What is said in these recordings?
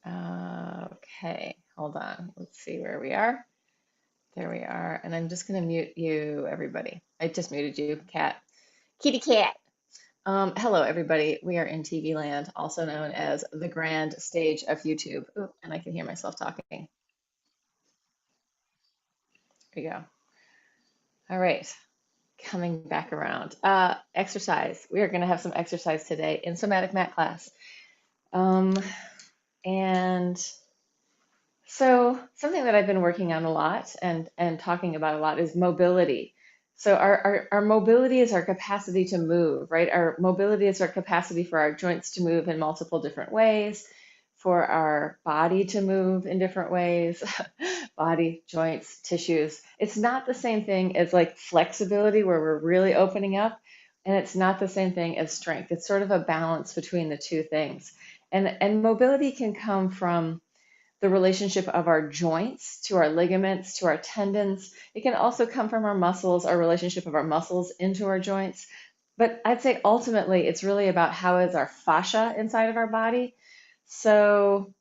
Okay, hold on. Let's see where we are. There we are. And I'm just going to mute you, everybody. I just muted you, cat. Kitty cat. Hello, everybody. We are in TV land, also known as the grand stage of YouTube. Ooh, and I can hear myself talking. There you go. All right, coming back around. Exercise. We are going to have some exercise today in somatic mat class. And so something that I've been working on a lot and talking about a lot is mobility. So our mobility is our capacity to move, right? Our mobility is our capacity for our joints to move in multiple different ways, for our body to move in different ways, body, joints, tissues. It's not the same thing as like flexibility where we're really opening up, and it's not the same thing as strength. It's sort of a balance between the two things. And mobility can come from the relationship of our joints to our ligaments to our tendons. It can also come from our muscles, our relationship of our muscles into our joints. But I'd say ultimately it's really about how is our fascia inside of our body. So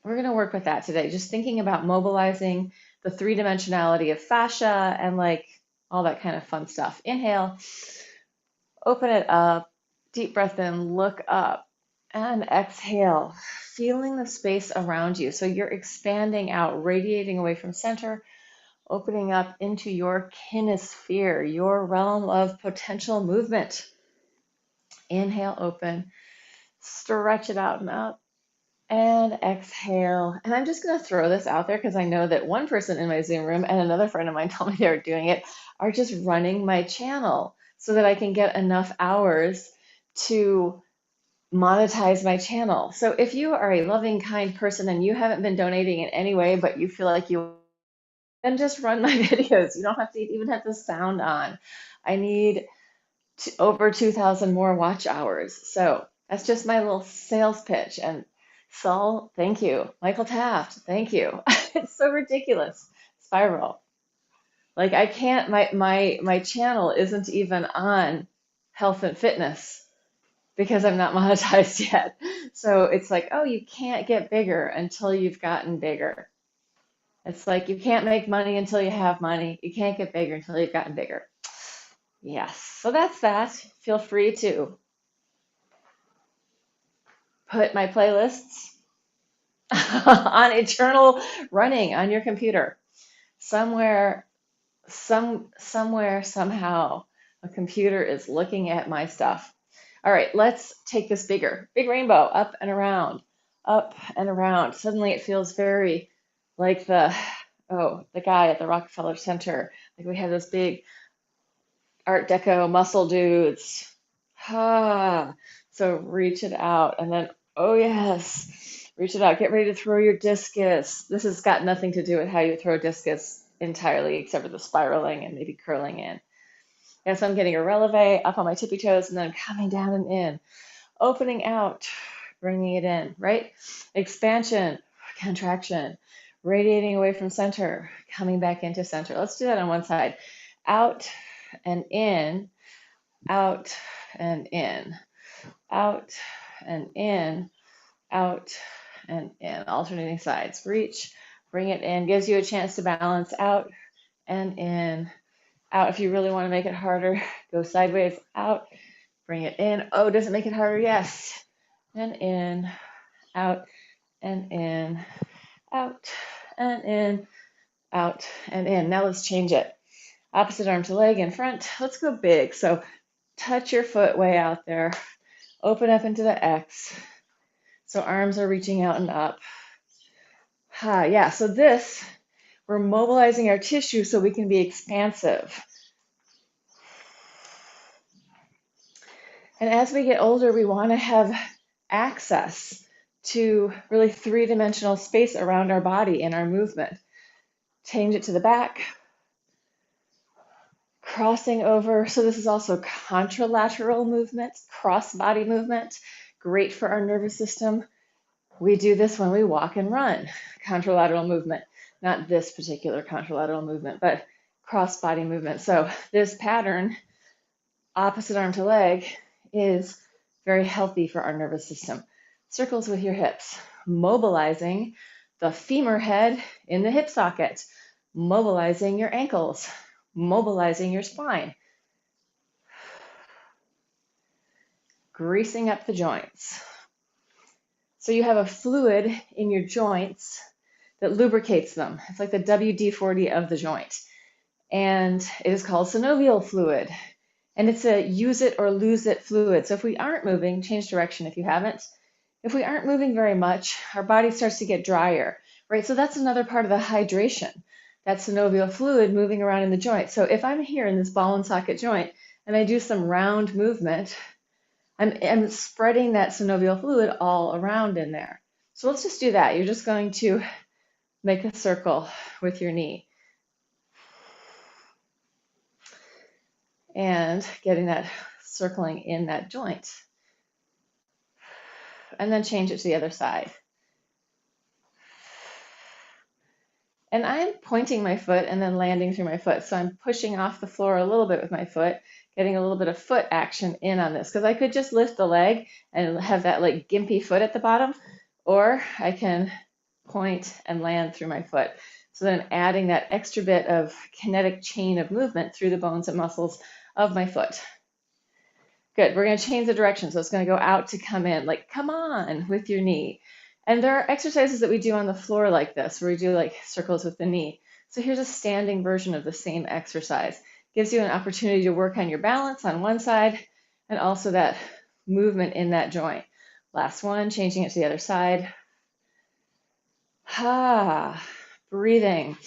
we're going to work with that today, just thinking about mobilizing the three-dimensionality of fascia and like all that kind of fun stuff. Inhale, open it up, deep breath in, look up. And exhale, feeling the space around you. So you're expanding out, radiating away from center, opening up into your kinesphere, your realm of potential movement. Inhale, open, stretch it out and up, and exhale. And I'm just going to throw this out there because I know that one person in my Zoom room and another friend of mine told me they were doing it, are just running my channel so that I can get enough hours to monetize my channel. So if you are a loving, kind person and you haven't been donating in any way, but you feel like you, then just run my videos. You don't have to even have the sound on. I need over 2,000 more watch hours. So that's just my little sales pitch. And Saul, thank you. Michael Taft, thank you. It's so ridiculous. Spiral. Like I can't, my channel isn't even on health and fitness because I'm not monetized yet. So it's like, oh, you can't get bigger until you've gotten bigger. It's like you can't make money until you have money. You can't get bigger until you've gotten bigger. Yes, so that's that. Feel free to put my playlists on eternal running on your computer. Somewhere, somewhere, somehow, a computer is looking at my stuff. All right, let's take this bigger. Big rainbow, up and around, up and around. Suddenly it feels very like the guy at the Rockefeller Center. Like we have this big Art Deco muscle dudes. Ah, so reach it out and then, oh yes, reach it out. Get ready to throw your discus. This has got nothing to do with how you throw discus entirely, except for the spiraling and maybe curling in. And so I'm getting a releve up on my tippy toes and then coming down and in, opening out, bringing it in, right? Expansion, contraction, radiating away from center, coming back into center. Let's do that on one side. Out and in, out and in, out and in, out and in, alternating sides. Reach, bring it in, gives you a chance to balance out and in, out. If you really want to make it harder, go sideways, out, bring it in. Oh, does it make it harder? Yes. And in, out, and in, out, and in, out, and in. Now let's change it. Opposite arm to leg in front. Let's go big. So touch your foot way out there. Open up into the X. So arms are reaching out and up. Yeah, so this, we're mobilizing our tissue so we can be expansive. And as we get older, we want to have access to really three-dimensional space around our body and our movement. Change it to the back, crossing over. So this is also contralateral movement, cross-body movement, great for our nervous system. We do this when we walk and run, contralateral movement, not this particular contralateral movement, but cross-body movement. So this pattern, opposite arm to leg, is very healthy for our nervous system. Circles with your hips. mobilizing the femur head in the hip socket, mobilizing your ankles, mobilizing your spine, greasing up the joints. So you have a fluid in your joints that lubricates them. It's like the WD-40 of the joint. And it is called synovial fluid. And it's a use it or lose it fluid. So if we aren't moving, change direction if you haven't. If we aren't moving very much, our body starts to get drier, right? So that's another part of the hydration, that synovial fluid moving around in the joint. So if I'm here in this ball and socket joint and I do some round movement, I'm spreading that synovial fluid all around in there. So let's just do that. You're just going to make a circle with your knee. And getting that circling in that joint. And then change it to the other side. And I'm pointing my foot and then landing through my foot. So I'm pushing off the floor a little bit with my foot, getting a little bit of foot action in on this. Because I could just lift the leg and have that like gimpy foot at the bottom, or I can point and land through my foot. So then I'm adding that extra bit of kinetic chain of movement through the bones and muscles of my foot. Good, we're going to change the direction. So it's going to go out to come in, like come on with your knee. And there are exercises that we do on the floor like this, where we do like circles with the knee. So here's a standing version of the same exercise. Gives you an opportunity to work on your balance on one side and also that movement in that joint. Last one, changing it to the other side. Breathing.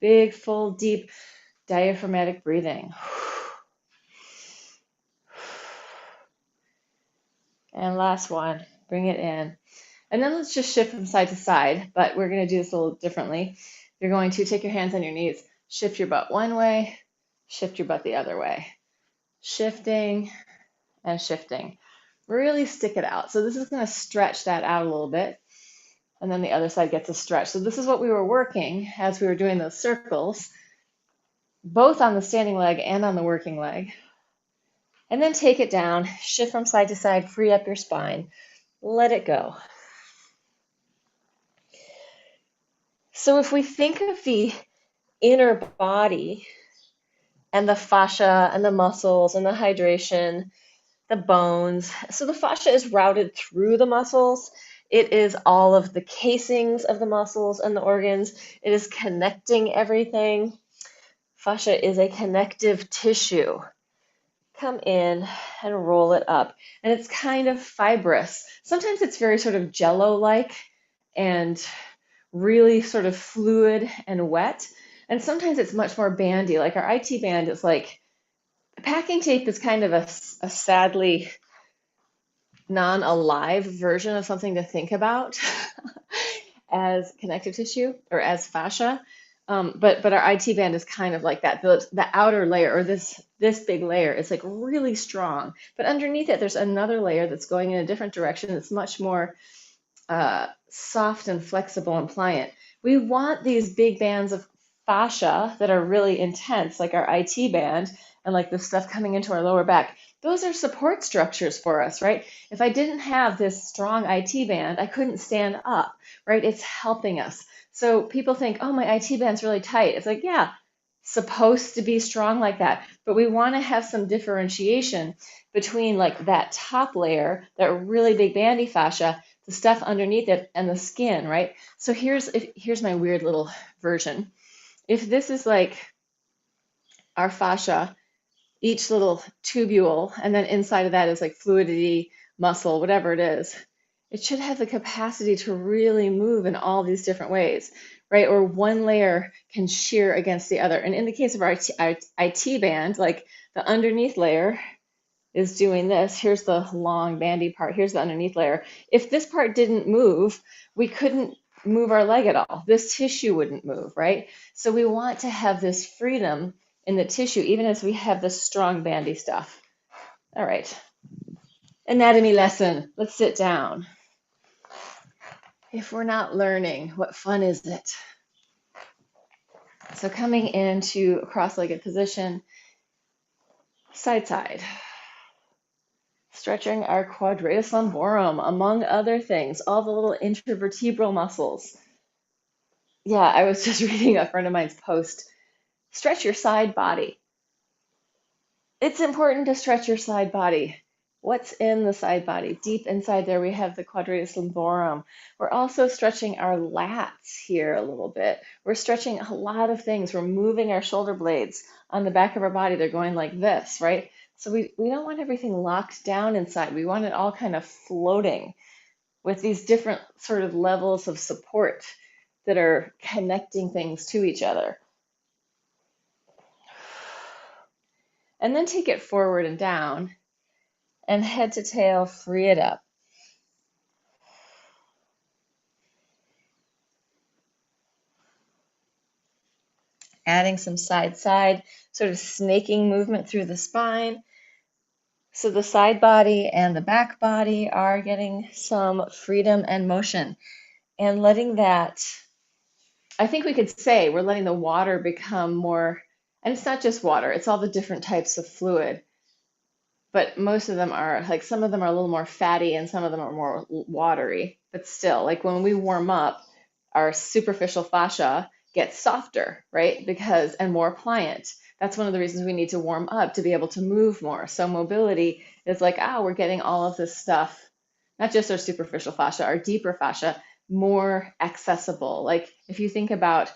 Big, full, deep diaphragmatic breathing. And last one, bring it in. And then let's just shift from side to side, but we're going to do this a little differently. You're going to take your hands on your knees, shift your butt one way, shift your butt the other way. Shifting and shifting. Really stick it out. So this is going to stretch that out a little bit. And then the other side gets a stretch. So this is what we were working as we were doing those circles, both on the standing leg and on the working leg. And then take it down, shift from side to side, free up your spine, let it go. So if we think of the inner body and the fascia and the muscles and the hydration, the bones, so the fascia is routed through the muscles. It is all of the casings of the muscles and the organs. It is connecting everything. Fascia is a connective tissue. Come in and roll it up. And it's kind of fibrous. Sometimes it's very sort of jello-like and really sort of fluid and wet. And sometimes it's much more bandy. Like our IT band is like, packing tape is kind of a sadly non-alive version of something to think about as connective tissue or as fascia. But our IT band is kind of like that. The outer layer, or this big layer, is like really strong. But underneath it, there's another layer that's going in a different direction. That's much more soft and flexible and pliant. We want these big bands of fascia that are really intense, like our IT band and like the stuff coming into our lower back. Those are support structures for us, right? If I didn't have this strong IT band, I couldn't stand up, right? It's helping us. So people think, oh, my IT band's really tight. It's like, yeah, supposed to be strong like that. But we want to have some differentiation between like that top layer, that really big bandy fascia, the stuff underneath it, and the skin, right? So here's my weird little version. If this is like our fascia, each little tubule, and then inside of that is like fluidity, muscle, whatever it is, it should have the capacity to really move in all these different ways, right? Or one layer can shear against the other. And in the case of our IT band, like the underneath layer is doing this. Here's the long bandy part. Here's the underneath layer. If this part didn't move, we couldn't move our leg at all. This tissue wouldn't move, right? So we want to have this freedom in the tissue, even as we have this strong bandy stuff. All right. Anatomy lesson. Let's sit down. If we're not learning, what fun is it? So coming into a cross-legged position, side, side, Stretching our quadratus lumborum, among other things, all the little intervertebral muscles. Yeah, I was just reading a friend of mine's post. Stretch your side body. It's important to stretch your side body. What's in the side body? Deep inside there, we have the quadratus lumborum. We're also stretching our lats here a little bit. We're stretching a lot of things. We're moving our shoulder blades on the back of our body. They're going like this, right? So we don't want everything locked down inside. We want it all kind of floating with these different sort of levels of support that are connecting things to each other. And then take it forward and down, and head to tail, free it up. Adding some side-side, sort of snaking movement through the spine. So the side body and the back body are getting some freedom and motion. And letting that, I think we could say we're letting the water become more, and it's not just water, it's all the different types of fluid. But most of them are, like some of them are a little more fatty and some of them are more watery. But still, like when we warm up, our superficial fascia gets softer, right? Because, and more pliant. That's one of the reasons we need to warm up, to be able to move more. So mobility is like, we're getting all of this stuff, not just our superficial fascia, our deeper fascia, more accessible. Like if you think about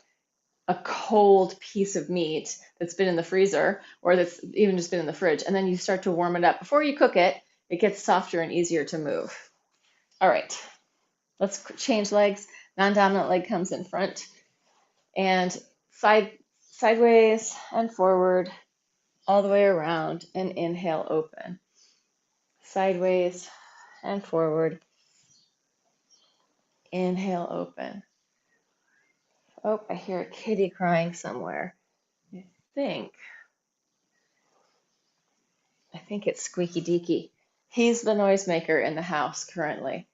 a cold piece of meat that's been in the freezer or that's even just been in the fridge, and then you start to warm it up before you cook it, it gets softer and easier to move. All right, let's change legs. Non-dominant leg comes in front, and sideways and forward, all the way around, and inhale, open. Sideways and forward, inhale, open. Oh, I hear a kitty crying somewhere. I think it's Squeaky Deaky. He's the noisemaker in the house currently.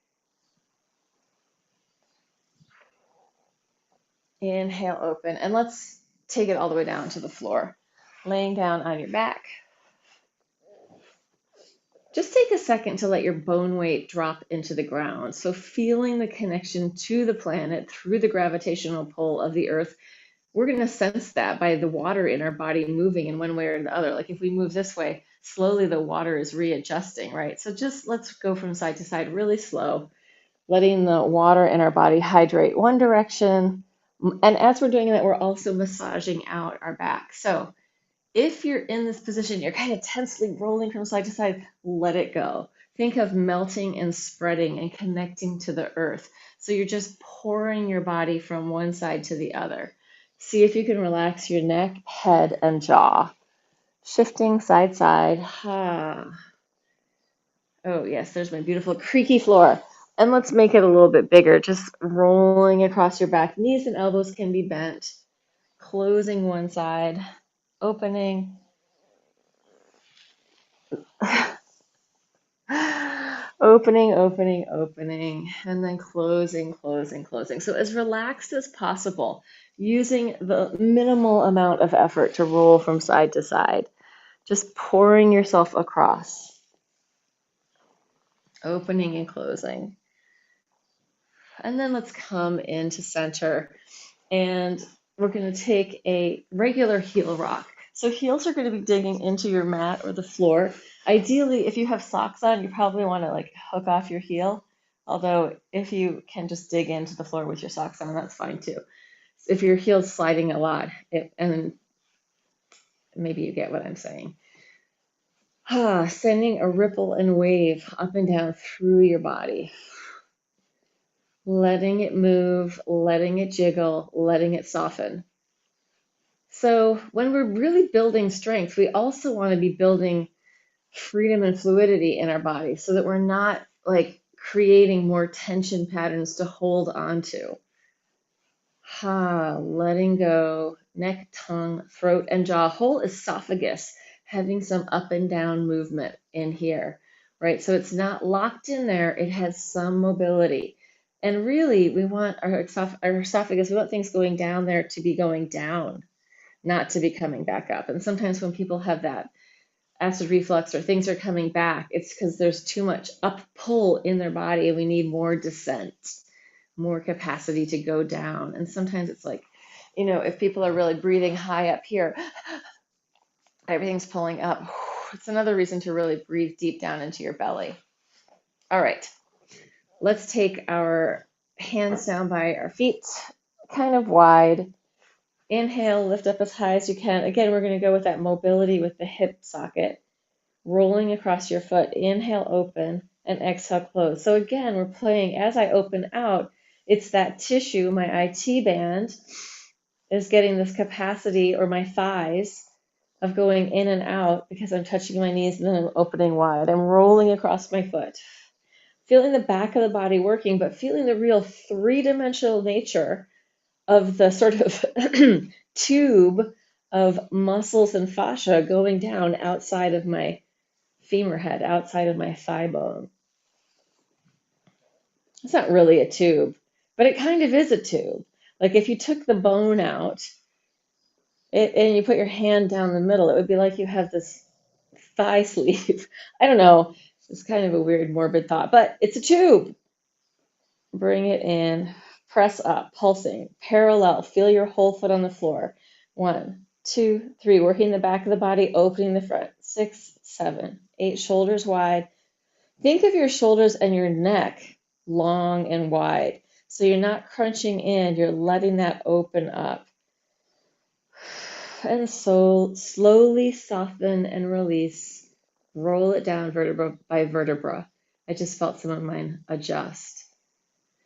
Inhale, open, and let's take it all the way down to the floor. Laying down on your back. Just take a second to let your bone weight drop into the ground. So feeling the connection to the planet through the gravitational pull of the earth. We're going to sense that by the water in our body moving in one way or the other. Like if we move this way, slowly the water is readjusting, right? So just let's go from side to side really slow, letting the water in our body hydrate one direction. And as we're doing that, we're also massaging out our back. So if you're in this position, you're kind of tensely rolling from side to side, let it go. Think of melting and spreading and connecting to the earth. So you're just pouring your body from one side to the other. See if you can relax your neck, head, and jaw. Shifting side, side. Oh, yes, there's my beautiful creaky floor. And let's make it a little bit bigger, just rolling across your back. Knees and elbows can be bent. Closing one side, opening. Opening, opening, opening, and then closing, closing, closing. So as relaxed as possible, using the minimal amount of effort to roll from side to side, just pouring yourself across, opening and closing. And then let's come into center, and we're going to take a regular heel rock. So heels are going to be digging into your mat or the floor. Ideally, if you have socks on, you probably want to like hook off your heel. Although if you can just dig into the floor with your socks on, that's fine too. If your heel's sliding a lot, and maybe you get what I'm saying. Sending a ripple and wave up and down through your body. Letting it move, letting it jiggle, letting it soften. So when we're really building strength, we also want to be building freedom and fluidity in our body so that we're not like creating more tension patterns to hold on to. Letting go, neck, tongue, throat, and jaw, whole esophagus, having some up and down movement in here, right? So it's not locked in there, it has some mobility. And really, we want our esophagus, we want things going down there to be going down, not to be coming back up. And sometimes when people have that acid reflux or things are coming back, it's because there's too much up pull in their body and we need more descent, more capacity to go down. And sometimes it's like, if people are really breathing high up here, everything's pulling up. It's another reason to really breathe deep down into your belly. All right, let's take our hands down by our feet, kind of wide. Inhale, lift up as high as you can. Again, we're going to go with that mobility with the hip socket, rolling across your foot. Inhale, open, and exhale, close. So again, we're playing as I open out. It's that tissue, my IT band, is getting this capacity, or my thighs, of going in and out because I'm touching my knees and then I'm opening wide. I'm rolling across my foot, feeling the back of the body working, but feeling the real three-dimensional nature of the sort of tube of muscles and fascia going down outside of my femur head, outside of my thigh bone. It's not really a tube, but it kind of is a tube. Like if you took the bone out and you put your hand down the middle, it would be like you have this thigh sleeve. I don't know. It's kind of a weird, morbid thought, but it's a tube. Bring it in, press up, pulsing, parallel. Feel your whole foot on the floor. 1, 2, 3. Working the back of the body, opening the front. 6, 7, 8. Shoulders wide. Think of your shoulders and your neck long and wide. So you're not crunching in, you're letting that open up. And so slowly soften and release. Roll it down vertebra by vertebra. I just felt some of mine adjust.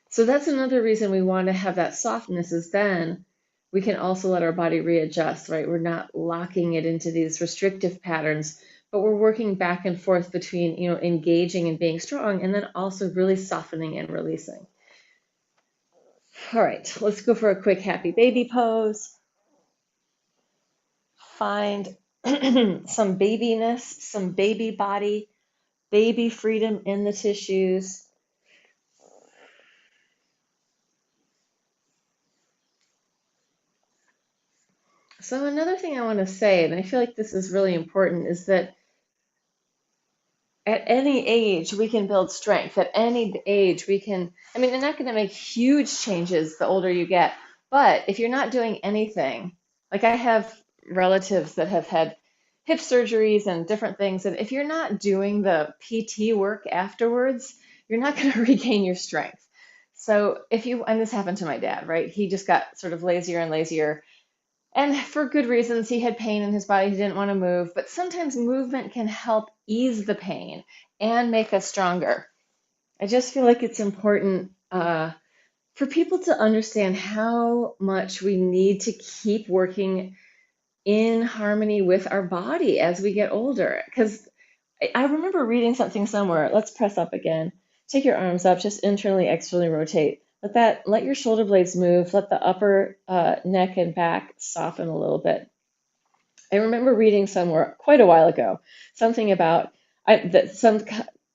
So that's another reason we want to have that softness, is then we can also let our body readjust, right? We're not locking it into these restrictive patterns, but we're working back and forth between, engaging and being strong, and then also really softening and releasing. All right, let's go for a quick happy baby pose. Find some babiness, some baby body, baby freedom in the tissues. So another thing I want to say, and I feel like this is really important, is that at any age we can build strength. At any age we can, they're not going to make huge changes the older you get, but if you're not doing anything, like I have relatives that have had hip surgeries and different things, and if you're not doing the PT work afterwards, you're not going to regain your strength. So and this happened to my dad, right? He just got sort of lazier and lazier. And for good reasons, he had pain in his body, he didn't want to move, but sometimes movement can help ease the pain and make us stronger. I just feel like it's important for people to understand how much we need to keep working in harmony with our body as we get older. Because I remember reading something somewhere. Let's press up again. Take your arms up, just internally, externally rotate. Let your shoulder blades move. Let the upper neck and back soften a little bit. I remember reading somewhere quite a while ago something about some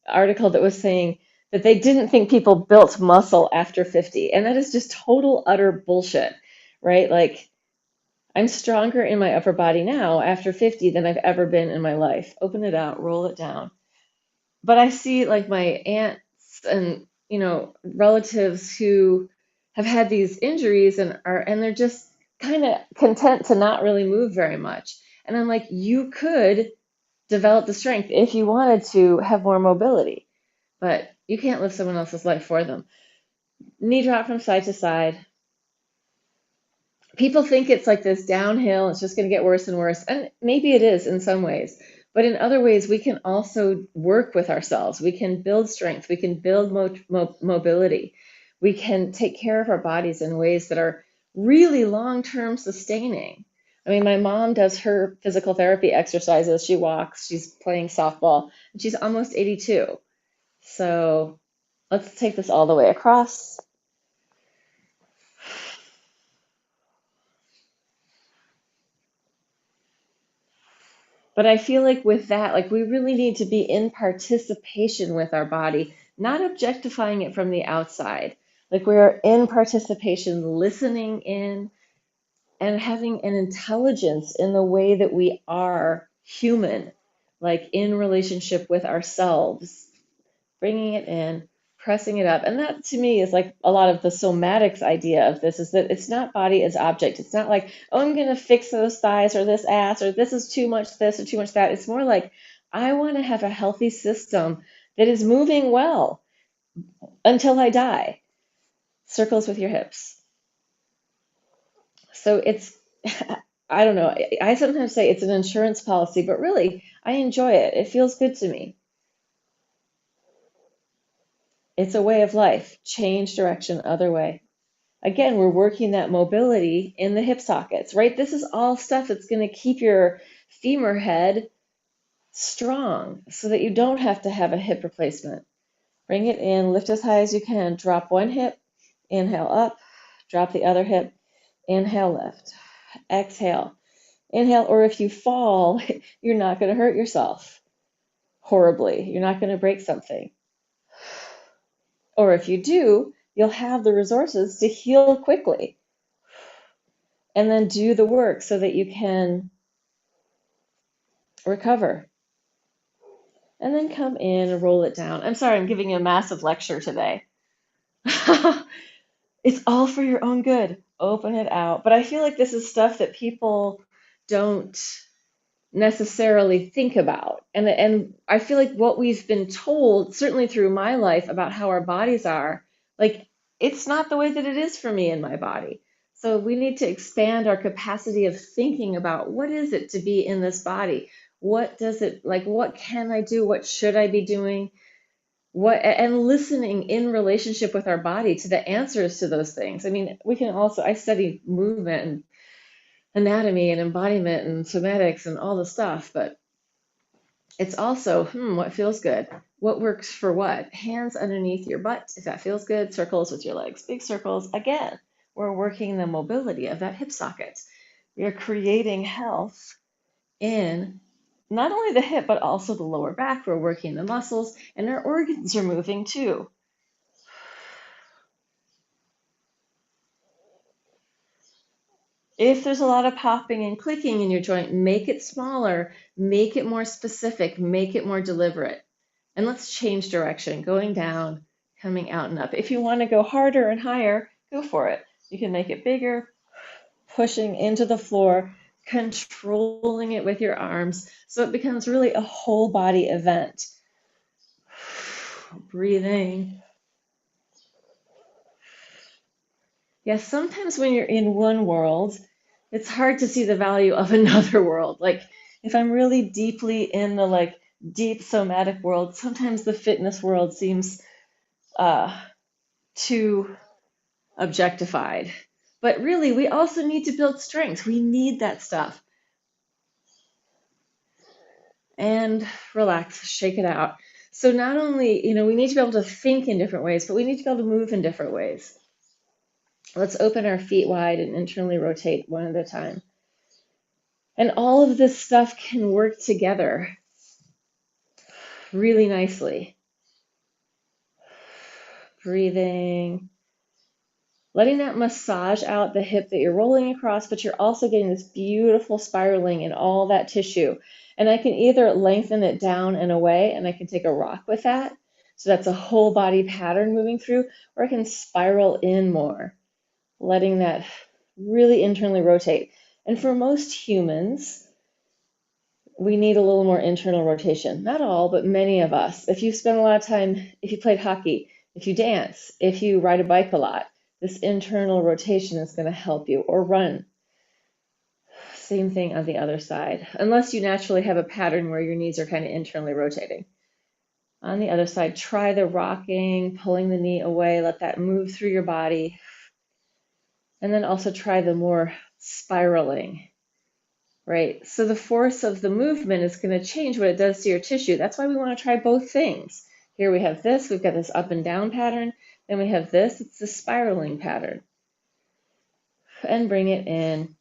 article that was saying that they didn't think people built muscle after 50, and that is just total utter bullshit, right? Like I'm stronger in my upper body now after 50 than I've ever been in my life. Open it out, roll it down. But I see like my aunts and relatives who have had these injuries and they're just kind of content to not really move very much. And I'm like, you could develop the strength if you wanted to have more mobility, but you can't live someone else's life for them. Knee drop from side to side. People think it's like this downhill, it's just going to get worse and worse. And maybe it is in some ways. But in other ways, we can also work with ourselves. We can build strength. We can build mobility. We can take care of our bodies in ways that are really long-term sustaining. My mom does her physical therapy exercises. She walks. She's playing softball. And she's almost 82. So let's take this all the way across. But I feel like with that, like we really need to be in participation with our body, not objectifying it from the outside. Like we're in participation, listening in, and having an intelligence in the way that we are human. like in relationship with ourselves, bringing it in, pressing it up. And that to me is like a lot of the somatics idea of this, is that it's not body as object. It's not like, oh, I'm going to fix those thighs or this ass or this is too much this or too much that. It's more like, I want to have a healthy system that is moving well until I die. Circles with your hips. So it's, I don't know. I sometimes say it's an insurance policy, but really, I enjoy it. It feels good to me. It's a way of life. Change direction, other way. Again, we're working that mobility in the hip sockets, right? This is all stuff that's going to keep your femur head strong so that you don't have to have a hip replacement. Bring it in, lift as high as you can. Drop one hip, inhale up, drop the other hip, inhale, lift, exhale. Inhale, or if you fall, you're not going to hurt yourself horribly. You're not going to break something. Or if you do, you'll have the resources to heal quickly. And then do the work so that you can recover. And then come in and roll it down. I'm sorry, I'm giving you a massive lecture today. It's all for your own good. Open it out. But I feel like this is stuff that people don't necessarily think about. And I feel like what we've been told, certainly through my life, about how our bodies are, like it's not the way that it is for me in my body. So we need to expand our capacity of thinking about what is it to be in this body? What does it like? What can I do? What should I be doing? What, and listening in relationship with our body to the answers to those things. I mean, we can also, I study movement and anatomy and embodiment and somatics and all the stuff, but it's also, what feels good? What works for what? Hands underneath your butt, if that feels good. Circles with your legs, big circles. Again, we're working the mobility of that hip socket. We are creating health in not only the hip, but also the lower back. We're working the muscles, and our organs are moving too. If there's a lot of popping and clicking in your joint, make it smaller, make it more specific, make it more deliberate. And let's change direction, going down, coming out and up. If you want to go harder and higher, go for it. You can make it bigger, pushing into the floor, controlling it with your arms, so it becomes really a whole body event. Breathing. Yes, sometimes when you're in one world, it's hard to see the value of another world. Like if I'm really deeply in the deep somatic world, sometimes the fitness world seems too objectified. But really, we also need to build strength. We need that stuff. And relax, shake it out. So not only, we need to be able to think in different ways, but we need to be able to move in different ways. Let's open our feet wide and internally rotate one at a time. And all of this stuff can work together really nicely. Breathing. Letting that massage out the hip that you're rolling across, but you're also getting this beautiful spiraling in all that tissue. And I can either lengthen it down and away, and I can take a rock with that. So that's a whole body pattern moving through, or I can spiral in more, letting that really internally rotate. And for most humans, we need a little more internal rotation. Not all, but many of us. If you spend a lot of time, if you played hockey, if you dance, if you ride a bike a lot, this internal rotation is going to help you, or run. Same thing on the other side, unless you naturally have a pattern where your knees are kind of internally rotating. On the other side, try the rocking, pulling the knee away, let that move through your body. And then also try the more spiraling, right? So the force of the movement is going to change what it does to your tissue. That's why we want to try both things. Here we have this, we've got this up and down pattern. Then we have this, it's the spiraling pattern. And bring it in.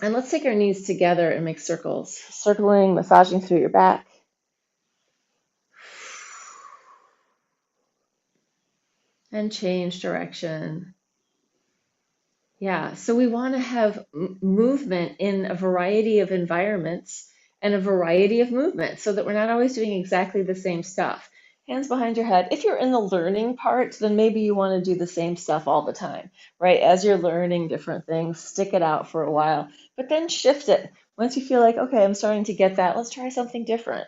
And let's take our knees together and make circles. Circling, massaging through your back. And change direction. Yeah, so we want to have movement in a variety of environments and a variety of movements so that we're not always doing exactly the same stuff. Hands behind your head. If you're in the learning part, then maybe you want to do the same stuff all the time, right? As you're learning different things, stick it out for a while, but then shift it. Once you feel like, okay, I'm starting to get that, let's try something different.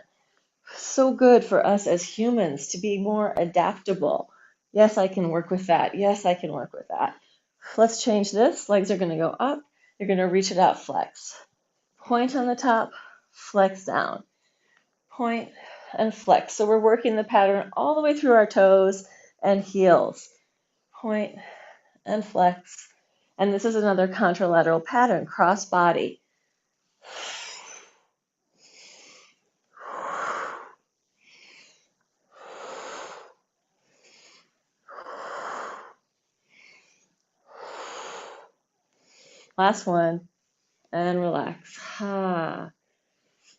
So good for us as humans to be more adaptable. Yes, I can work with that. Yes, I can work with that. Let's change this. Legs are going to go up. You're going to reach it out, flex. Point on the top, flex down. Point and flex. So we're working the pattern all the way through our toes and heels. Point and flex. And this is another contralateral pattern, cross body. Last one, and relax. Ha.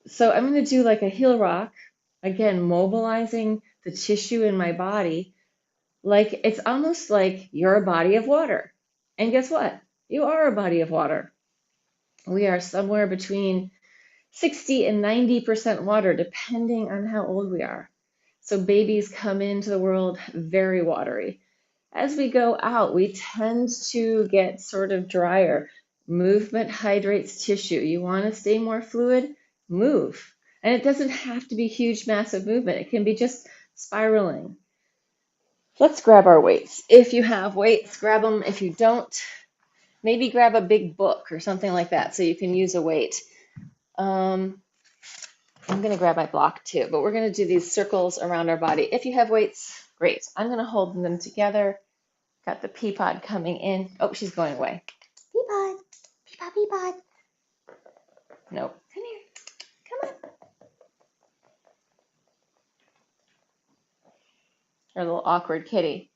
So I'm going to do like a heel rock, again, mobilizing the tissue in my body. Like it's almost like you're a body of water. And guess what? You are a body of water. We are somewhere between 60 and 90% water, depending on how old we are. So babies come into the world very watery. As we go out, we tend to get sort of drier. Movement hydrates tissue. You want to stay more fluid? Move. And it doesn't have to be huge, massive movement. It can be just spiraling. Let's grab our weights. If you have weights, grab them. If you don't, maybe grab a big book or something like that so you can use a weight. I'm going to grab my block too, but we're going to do these circles around our body. If you have weights, great. I'm going to hold them together. Got the pea pod coming in. Oh, she's going away. Pea pod, pea pod, pea pod. Nope. Come here. Come on. Her little awkward kitty.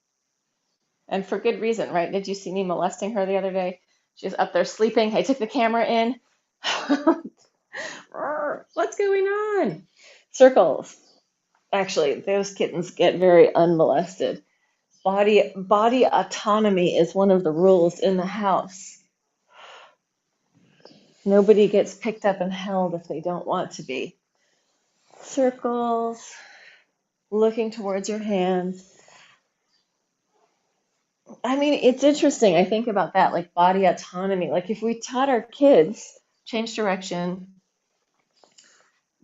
And for good reason, right? Did you see me molesting her the other day? She was up there sleeping. I took the camera in. What's going on? Circles. Actually, those kittens get very unmolested. Body autonomy is one of the rules in the house. Nobody gets picked up and held if they don't want to be. Circles, looking towards your hands. I mean, it's interesting. I think about that, like body autonomy. Like if we taught our kids, change direction,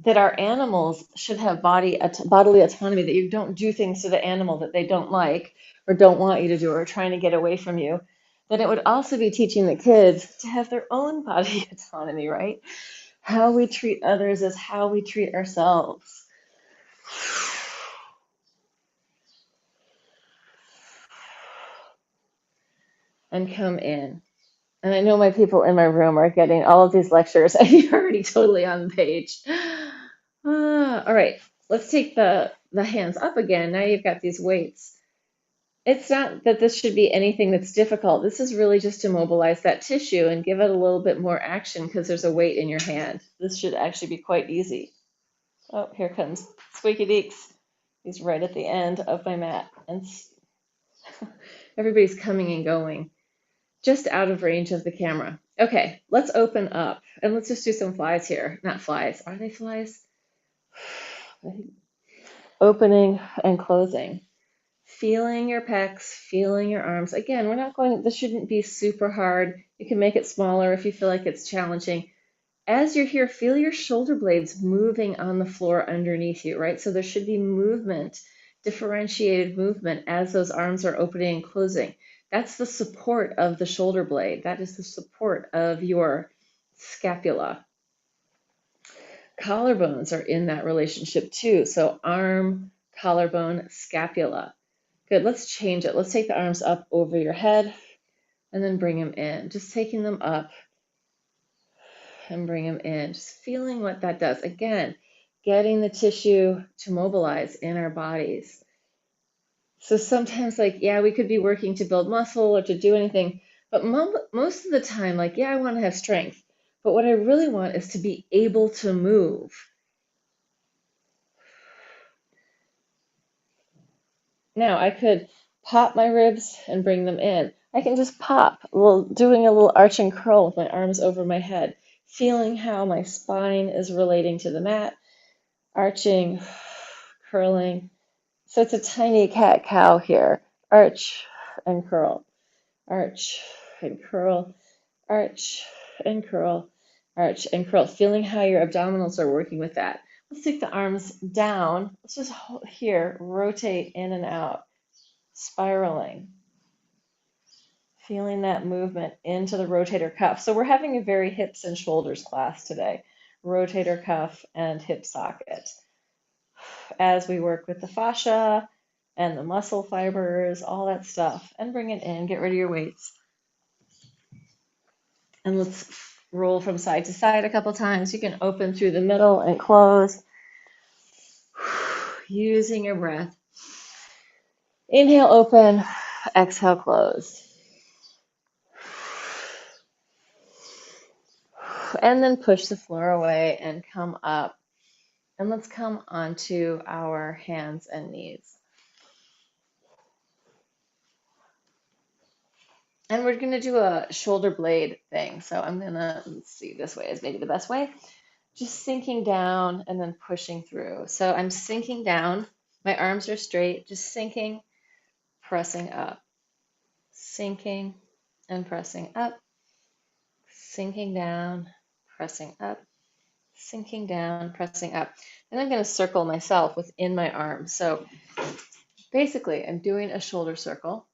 that our animals should have bodily autonomy, that you don't do things to the animal that they don't like or don't want you to do or are trying to get away from you, then it would also be teaching the kids to have their own body autonomy, right? How we treat others is how we treat ourselves. And come in. And I know my people in my room are getting all of these lectures, and you're already totally on the page. All right, let's take the hands up again. Now you've got these weights. It's not that this should be anything that's difficult. This is really just to mobilize that tissue and give it a little bit more action because there's a weight in your hand. This should actually be quite easy. Oh, here comes Squeaky Deeks. He's right at the end of my mat. And everybody's coming and going, just out of range of the camera. Okay, let's open up and let's just do some flies here. Not flies. Are they flies? Opening and closing. Feeling your pecs, feeling your arms. Again, this shouldn't be super hard. You can make it smaller if you feel like it's challenging. As you're here, feel your shoulder blades moving on the floor underneath you, right? So there should be movement, differentiated movement as those arms are opening and closing. That's the support of the shoulder blade. That is the support of your scapula. Collarbones are in that relationship too. So arm, collarbone, scapula. Good, let's change it. Let's take the arms up over your head and then bring them in. Just taking them up and bring them in. Just feeling what that does. Again, getting the tissue to mobilize in our bodies. So sometimes we could be working to build muscle or to do anything, but most of the time, I want to have strength. But what I really want is to be able to move. Now I could pop my ribs and bring them in. I can just pop, doing a little arch and curl with my arms over my head, feeling how my spine is relating to the mat, arching, curling. So it's a tiny cat-cow here. Arch and curl, arch and curl, arch and curl, arch and curl. Feeling how your abdominals are working with that. Let's take the arms down. Let's just hold here, rotate in and out, spiraling. Feeling that movement into the rotator cuff. So we're having a very hips and shoulders class today. Rotator cuff and hip socket. As we work with the fascia and the muscle fibers, all that stuff. And bring it in, get rid of your weights. And let's roll from side to side a couple times. You can open through the middle and close. Using your breath. Inhale, open. Exhale, close. And then push the floor away and come up. And let's come onto our hands and knees. And we're going to do a shoulder blade thing. So I'm going to, let's see, this way is maybe the best way. Just sinking down and then pushing through. So I'm sinking down. My arms are straight, just sinking, pressing up. Sinking and pressing up. Sinking down, pressing up. Sinking down, pressing up. And I'm going to circle myself within my arms. So basically, I'm doing a shoulder circle.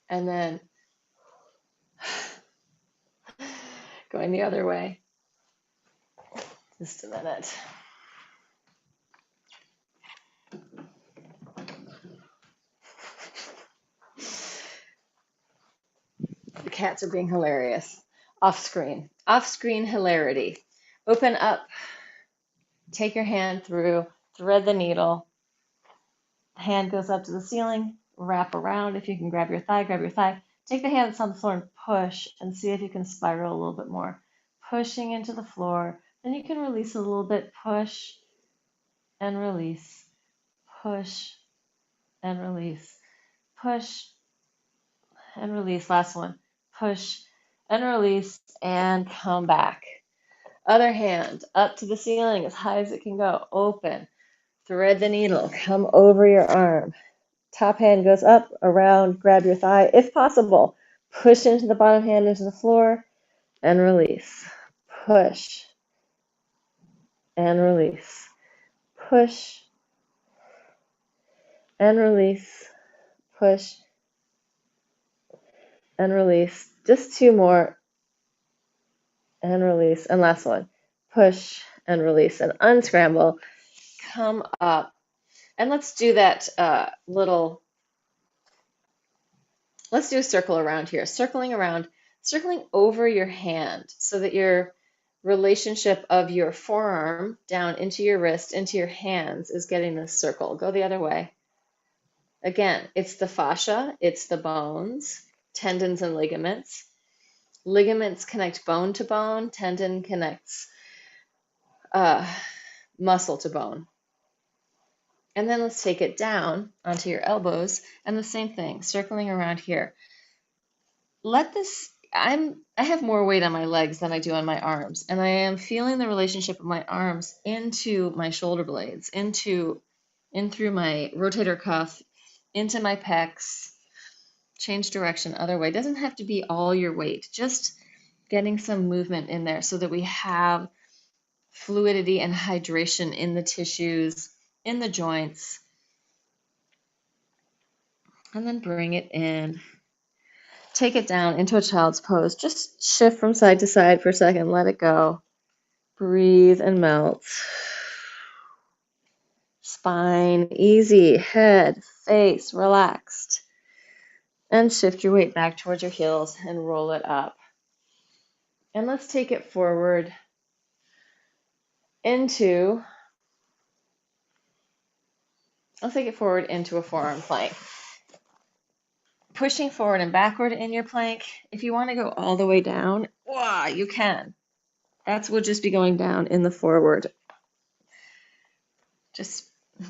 And then going the other way. Just a minute. The cats are being hilarious. Off screen. Off screen hilarity. Open up. Take your hand through. Thread the needle. Hand goes up to the ceiling. Wrap around. If you can grab your thigh, grab your thigh. Take the hand that's on the floor and push and see if you can spiral a little bit more. Pushing into the floor. Then you can release a little bit. Push and release. Push and release. Push and release. Last one. Push and release and come back. Other hand up to the ceiling as high as it can go. Open. Thread the needle. Come over your arm. Top hand goes up, around, grab your thigh if possible. Push into the bottom hand into the floor and release. Push and release. Push and release. Push and release. Just two more. And release. And last one. Push and release. And unscramble. Come up. And let's do that let's do a circle around here. Circling around, circling over your hand so that your relationship of your forearm down into your wrist, into your hands is getting this circle. Go the other way. Again, it's the fascia, it's the bones, tendons and ligaments. Ligaments connect bone to bone, tendon connects muscle to bone. And then let's take it down onto your elbows and the same thing, circling around here. Let this, I have more weight on my legs than I do on my arms, and I am feeling the relationship of my arms into my shoulder blades, in through my rotator cuff, into my pecs. Change direction, other way. It doesn't have to be all your weight, just getting some movement in there so that we have fluidity and hydration in the tissues, in the joints. And then bring it in. Take it down into a child's pose. Just shift from side to side for a second. Let it go. Breathe and melt. Spine easy. Head, face relaxed. And shift your weight back towards your heels and roll it up. And let's take it forward into a forearm plank. Pushing forward and backward in your plank. If you want to go all the way down, you can. We'll just be going down in the forward.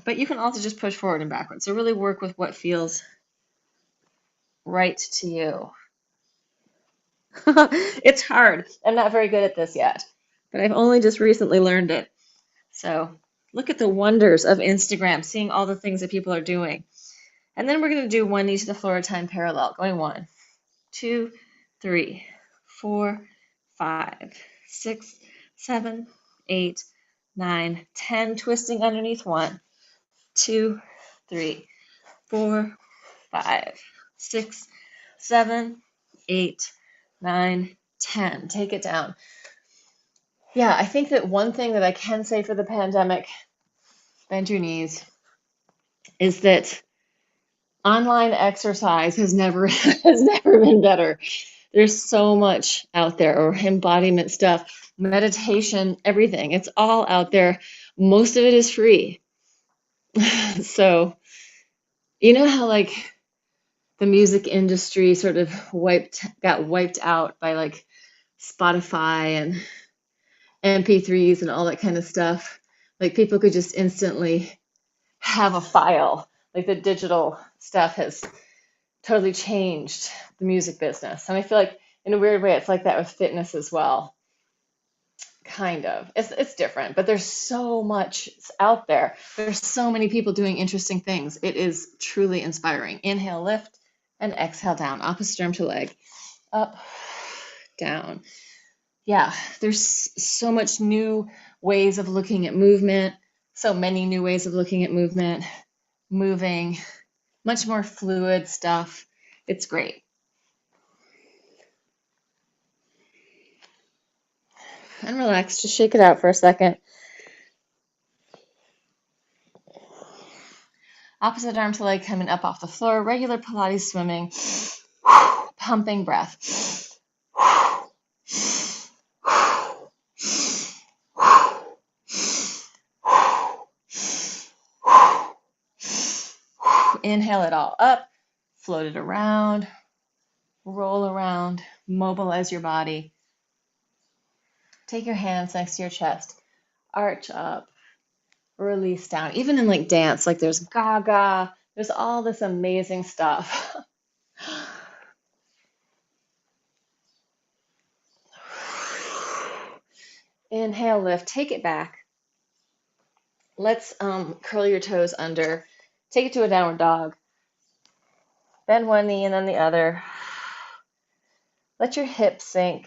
But you can also just push forward and backward. So really work with what feels right to you. It's hard. I'm not very good at this yet, but I've only just recently learned it. So look at the wonders of Instagram, seeing all the things that people are doing. And then we're going to do one knee to the floor at a time parallel, going 1, 2, 3, 4, 5, 6, 7, 8, 9, 10, twisting underneath 1, 2, 3, 4, 5, 6, 7, 8, 9, 10. Take it down. Yeah, I think that one thing that I can say for the pandemic, bend your knees, is that online exercise has never has never been better. There's so much out there, or embodiment stuff, meditation, everything. It's all out there. Most of it is free. So, you know how like the music industry sort of got wiped out by like Spotify and MP3s and all that kind of stuff. Like people could just instantly have a file. Like the digital stuff has totally changed the music business. And I feel like in a weird way, it's like that with fitness as well. Kind of. It's different, but there's so much out there. There's so many people doing interesting things. It is truly inspiring. Inhale, lift, and exhale down. Opposite arm to leg. Up, down. Yeah, there's so much new ways of looking at movement. So many new ways of looking at movement, moving, much more fluid stuff. It's great. And relax, just shake it out for a second. Opposite arm to leg coming up off the floor, regular Pilates swimming, pumping breath. Inhale it all up, float it around, roll around, mobilize your body. Take your hands next to your chest, arch up, release down. Even in like dance, like there's Gaga, there's all this amazing stuff. Inhale, lift, take it back. Let's curl your toes under. Take it to a downward dog. Bend one knee and then the other. Let your hips sink.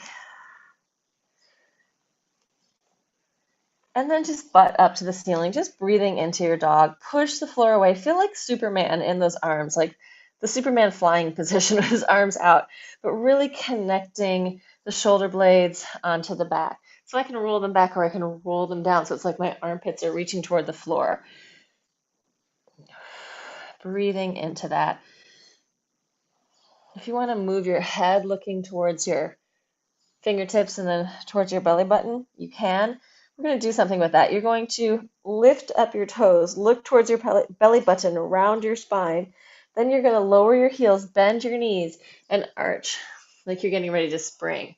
And then just butt up to the ceiling, just breathing into your dog. Push the floor away. Feel like Superman in those arms, like the Superman flying position with his arms out, but really connecting the shoulder blades onto the back. So I can roll them back or I can roll them down. So it's like my armpits are reaching toward the floor. Breathing into that. If you want to move your head looking towards your fingertips and then towards your belly button, you can. We're going to do something with that. You're going to lift up your toes, look towards your belly button, around your spine. Then you're going to lower your heels, bend your knees, and arch like you're getting ready to spring.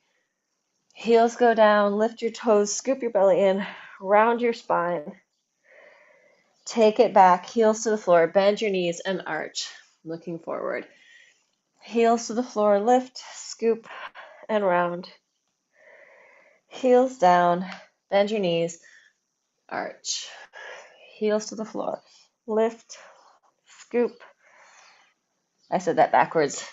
Heels go down, lift your toes, scoop your belly in, round your spine. Take it back, heels to the floor, bend your knees, and arch, looking forward. Heels to the floor, lift, scoop, and round. Heels down, bend your knees, arch. Heels to the floor, lift, scoop. I said that backwards.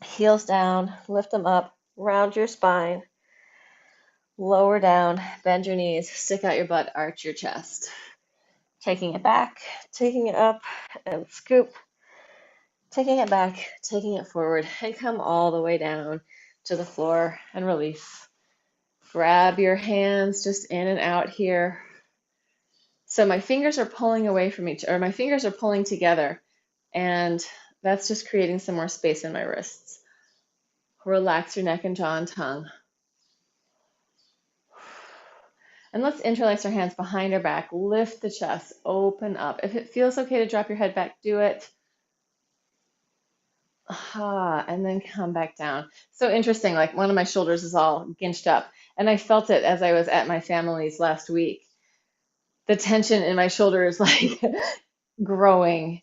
Heels down, lift them up, round your spine, lower down, bend your knees, stick out your butt, arch your chest. Taking it back, taking it up, and scoop. Taking it back, taking it forward, and come all the way down to the floor and release. Grab your hands just in and out here. So my fingers are pulling away from my fingers are pulling together, and that's just creating some more space in my wrists. Relax your neck and jaw and tongue. And let's interlace our hands behind our back. Lift the chest, open up. If it feels okay to drop your head back, do it. And then come back down. So interesting, like one of my shoulders is all ginched up. And I felt it as I was at my family's last week. The tension in my shoulder is like growing.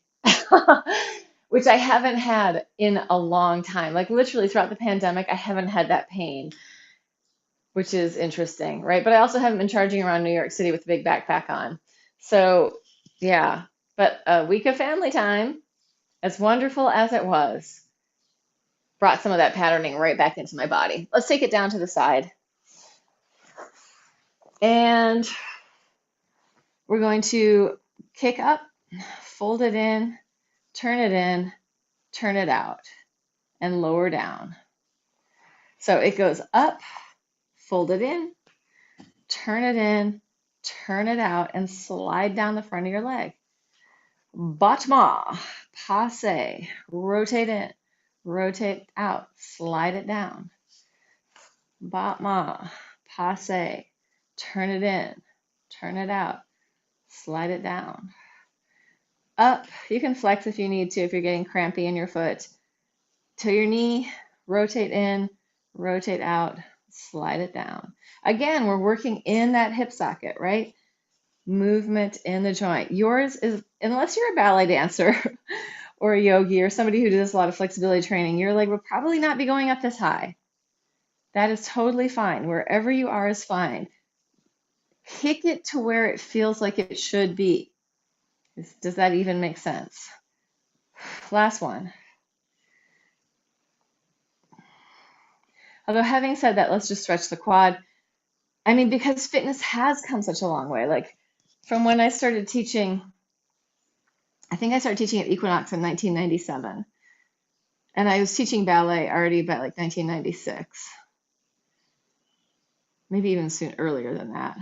which I haven't had in a long time. Like literally throughout the pandemic, I haven't had that pain, which is interesting, right? But I also haven't been charging around New York City with a big backpack on. So, yeah, but a week of family time, as wonderful as it was, brought some of that patterning right back into my body. Let's take it down to the side. And we're going to kick up, fold it in, turn it out, and lower down. So it goes up, fold it in, turn it out, and slide down the front of your leg. Battement, passe, rotate in, rotate out, slide it down. Battement, passe, turn it in, turn it out, slide it down. Up, you can flex if you need to, if you're getting crampy in your foot. To your knee, rotate in, rotate out, slide it down. Again, we're working in that hip socket, right? Movement in the joint. Yours is, unless you're a ballet dancer or a yogi or somebody who does a lot of flexibility training, your leg will probably not be going up this high. That is totally fine. Wherever you are is fine. Kick it to where it feels like it should be. Does that even make sense? Last one. Although having said that, let's just stretch the quad. I mean, because fitness has come such a long way. Like from when I started teaching, I think I started teaching at Equinox in 1997. And I was teaching ballet already by like 1996. Maybe even soon earlier than that.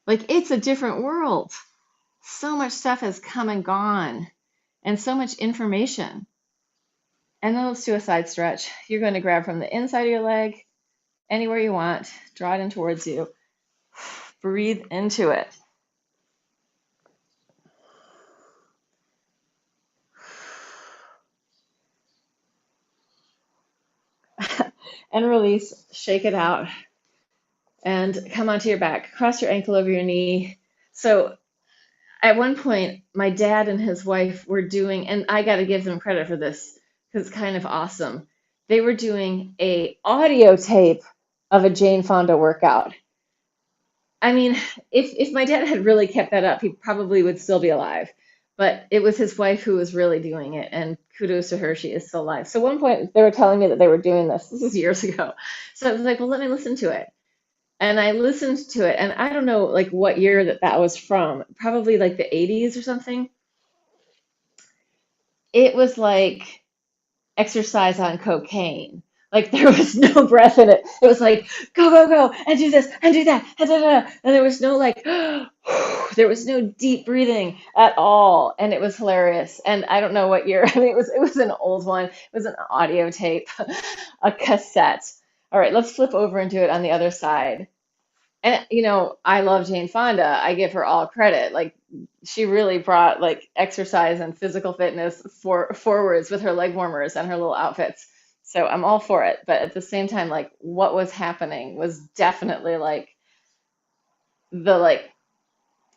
Like it's a different world. So much stuff has come and gone and so much information. And then let's do a side stretch. You're going to grab from the inside of your leg, anywhere you want, draw it in towards you. Breathe into it. And release, shake it out, and come onto your back. Cross your ankle over your knee. So at one point, my dad and his wife were doing, and I got to give them credit for this because it's kind of awesome. They were doing a audio tape of a Jane Fonda workout. I mean, if my dad had really kept that up, he probably would still be alive. But it was his wife who was really doing it, and kudos to her, she is still alive. So at one point, they were telling me that they were doing this. This was years ago. So I was like, well, let me listen to it. And I listened to it, and I don't know like what year that was from, probably like the 80s or something. It was like exercise on cocaine. Like there was no breath in it. It was like go, and do this and do that and da, da, da. And there was no like there was no deep breathing at all, and it was hilarious. And I don't know what year. I mean, it was an old one. It was an audio tape, a cassette. All right, let's flip over and do it on the other side. And I love Jane Fonda. I give her all credit. Like she really brought like exercise and physical fitness forwards with her leg warmers and her little outfits. So I'm all for it. But at the same time, like what was happening was definitely like the like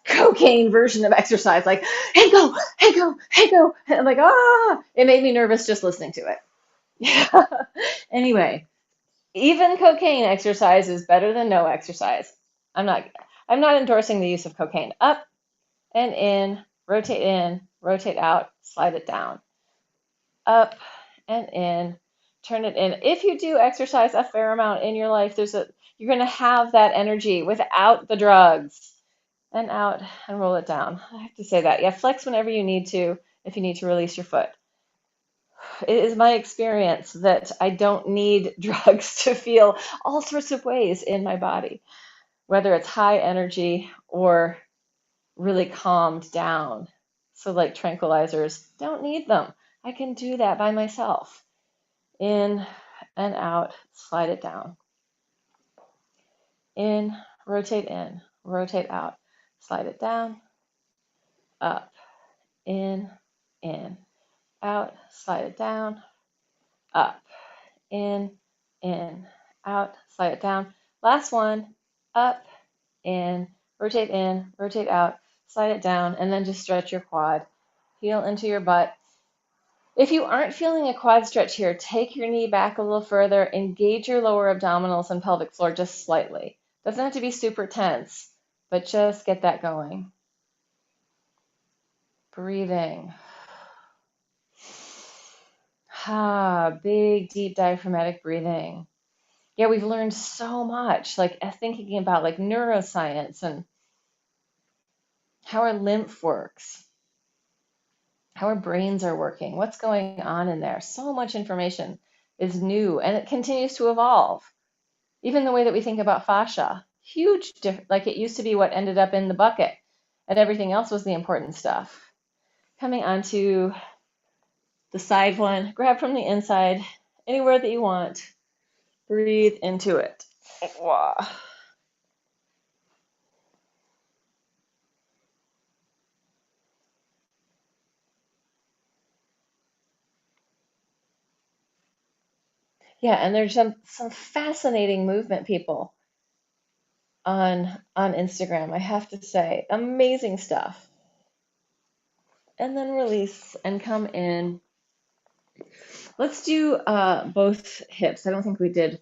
cocaine version of exercise. Like, hey go, hey go, hey go. And I'm like, it made me nervous just listening to it. Yeah. Anyway, even cocaine exercise is better than no exercise. I'm not I'm not endorsing the use of cocaine. Up and in, rotate out, slide it down. Up and in, turn it in. If you do exercise a fair amount in your life, you're going to have that energy without the drugs. And out and roll it down. I have to say that. Yeah, flex whenever you need to if you need to release your foot. It is my experience that I don't need drugs to feel all sorts of ways in my body, whether it's high energy or really calmed down. So, like tranquilizers, don't need them. I can do that by myself. In and out, slide it down. In, rotate out, slide it down, up, in, out, slide it down, up, in, out, slide it down. Last one, up, in, rotate out, slide it down, and then just stretch your quad. Heel into your butt. If you aren't feeling a quad stretch here, take your knee back a little further, engage your lower abdominals and pelvic floor just slightly. Doesn't have to be super tense, but just get that going. Breathing. Big, deep diaphragmatic breathing. Yeah, we've learned so much, like thinking about like neuroscience and how our lymph works, how our brains are working, what's going on in there. So much information is new and it continues to evolve. Even the way that we think about fascia, huge difference. Like it used to be what ended up in the bucket, and everything else was the important stuff. Coming onto the side one, grab from the inside, anywhere that you want. Breathe into it. Wow. Yeah, and there's some fascinating movement people on Instagram, I have to say. Amazing stuff. And then release and come in. Let's do both hips. I don't think we did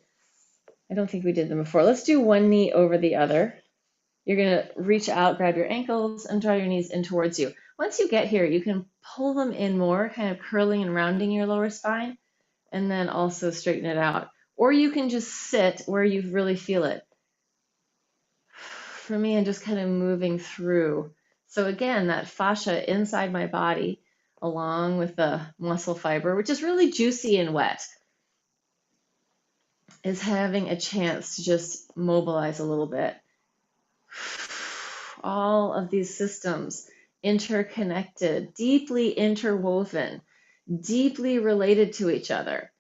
them before. Let's do one knee over the other. You're going to reach out, grab your ankles, and draw your knees in towards you. Once you get here, you can pull them in more, kind of curling and rounding your lower spine, and then also straighten it out. Or you can just sit where you really feel it. For me, I'm just kind of moving through. So again, that fascia inside my body, along with the muscle fiber, which is really juicy and wet, is having a chance to just mobilize a little bit. All of these systems interconnected, deeply interwoven, deeply related to each other.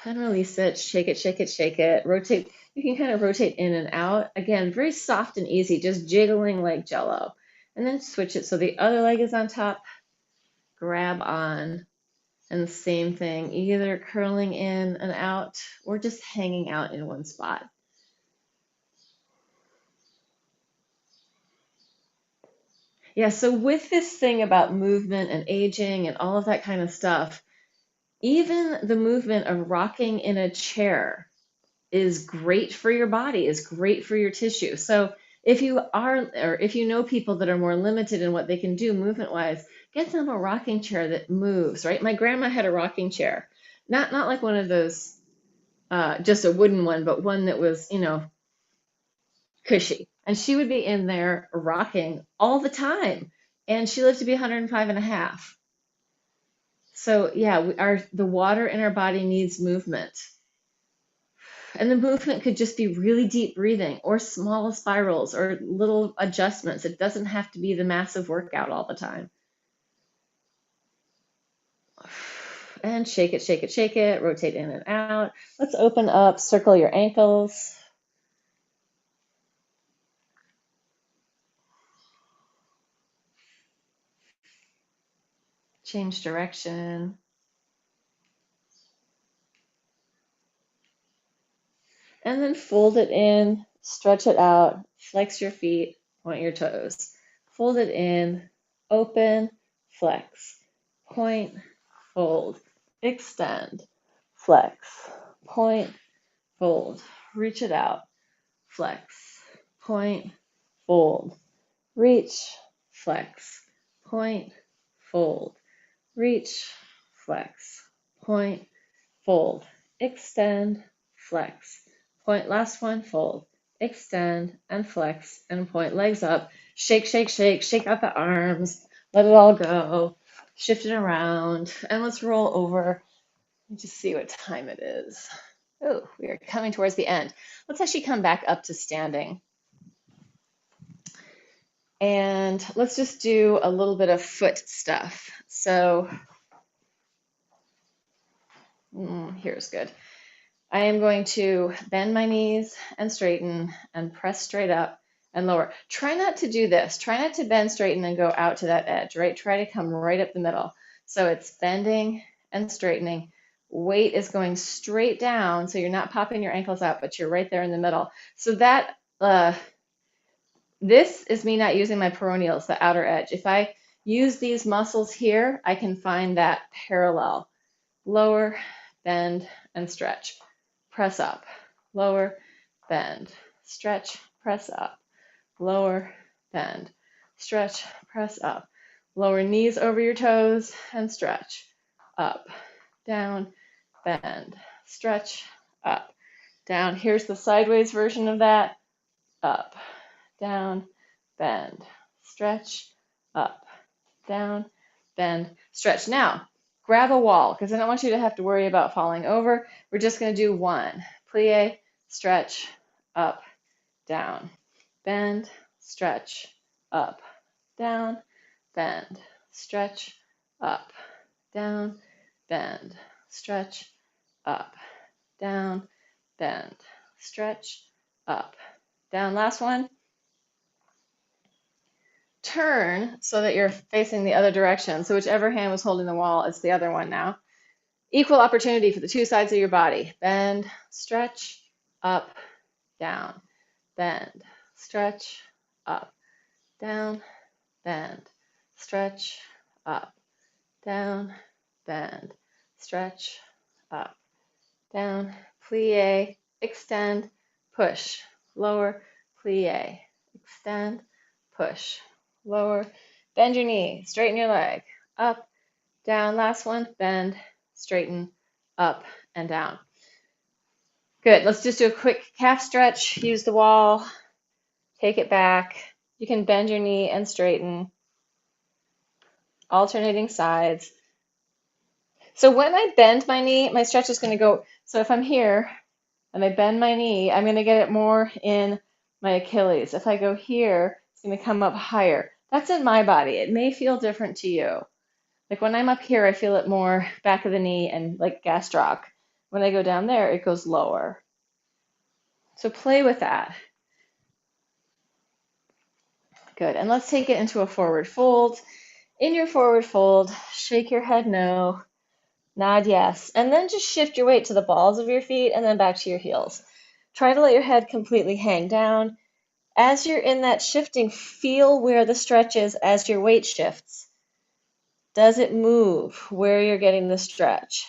And release it, shake it, shake it, shake it. Rotate. You can kind of rotate in and out. Again, very soft and easy, just jiggling like jello. And then switch it so the other leg is on top. Grab on. And the same thing, either curling in and out or just hanging out in one spot. Yeah, so with this thing about movement and aging and all of that kind of stuff, even the movement of rocking in a chair is great for your body, is great for your tissue. So if you are, or if you know people that are more limited in what they can do movement wise, get them a rocking chair that moves, right? My grandma had a rocking chair, not like one of those, just a wooden one, but one that was, cushy. And she would be in there rocking all the time. And she lived to be 105 and a half. So yeah, the water in our body needs movement. And the movement could just be really deep breathing or small spirals or little adjustments. It doesn't have to be the massive workout all the time. And shake it, shake it, shake it, rotate in and out. Let's open up, circle your ankles. Change direction. And then fold it in, stretch it out, flex your feet, point your toes. Fold it in, open, flex, point, fold, extend, flex, point, fold, reach it out, flex, point, fold, reach, flex, point, fold, reach, flex, point, fold, extend, flex, point, last one, fold, extend, and flex, and point, legs up, shake, shake, shake, shake out the arms, let it all go, shift it around, and let's roll over and just see what time it is. Oh, we are coming towards the end. Let's actually come back up to standing. And let's just do a little bit of foot stuff. So here's good. I am going to bend my knees and straighten and press straight up and lower. Try not to do this. Try not to bend, straighten, and go out to that edge, right? Try to come right up the middle. So it's bending and straightening. Weight is going straight down, so you're not popping your ankles out, but you're right there in the middle. So that this is me not using my peroneals, the outer edge. use these muscles here, I can find that parallel. Lower, bend, and stretch. Press up. Lower, bend, stretch, press up. Lower, bend, stretch, press up. Lower knees over your toes and stretch. Up, down, bend, stretch, up, down. Here's the sideways version of that. Up, down, bend, stretch, up, down, bend, stretch. Now, grab a wall because I don't want you to have to worry about falling over. We're just going to do one. Plie, stretch, up, down, bend, stretch, up, down, bend, stretch, up, down, bend, stretch, up, down, bend, stretch, up, down. Last one. Turn so that you're facing the other direction. So whichever hand was holding the wall, it's the other one now. Equal opportunity for the two sides of your body. Bend, stretch, up, down, bend, stretch, up, down, bend, stretch, up, down, bend, stretch, up, down, plie, extend, push, lower, plie, extend, push, lower, bend your knee, straighten your leg, up, down, last one, bend, straighten, up, and down. Good, let's just do a quick calf stretch, use the wall, take it back. You can bend your knee and straighten, alternating sides. So when I bend my knee, my stretch is going to go, so if I'm here and I bend my knee, I'm going to get it more in my Achilles. If I go here, it's going to come up higher. That's in my body. It may feel different to you. Like when I'm up here, I feel it more back of the knee and like gastroc. When I go down there, it goes lower. So play with that. Good. And let's take it into a forward fold. In your forward fold, shake your head no, nod yes, and then just shift your weight to the balls of your feet and then back to your heels. Try to let your head completely hang down. As you're in that shifting, feel where the stretch is as your weight shifts. Does it move where you're getting the stretch?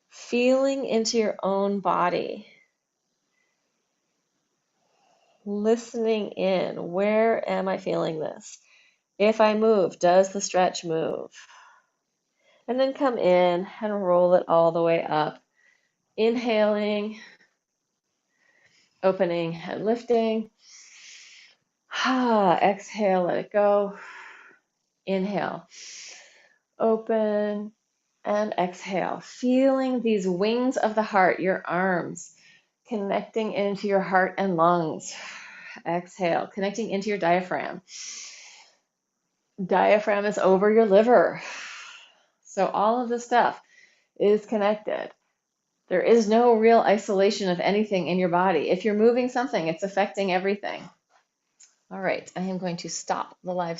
Feeling into your own body. Listening in. Where am I feeling this? If I move, does the stretch move? And then come in and roll it all the way up. Inhaling, opening and lifting. Exhale, let it go. Inhale, open and exhale. Feeling these wings of the heart, your arms, connecting into your heart and lungs. Exhale, connecting into your diaphragm. Diaphragm is over your liver. So all of this stuff is connected. There is no real isolation of anything in your body. If you're moving something, it's affecting everything. All right, I am going to stop the live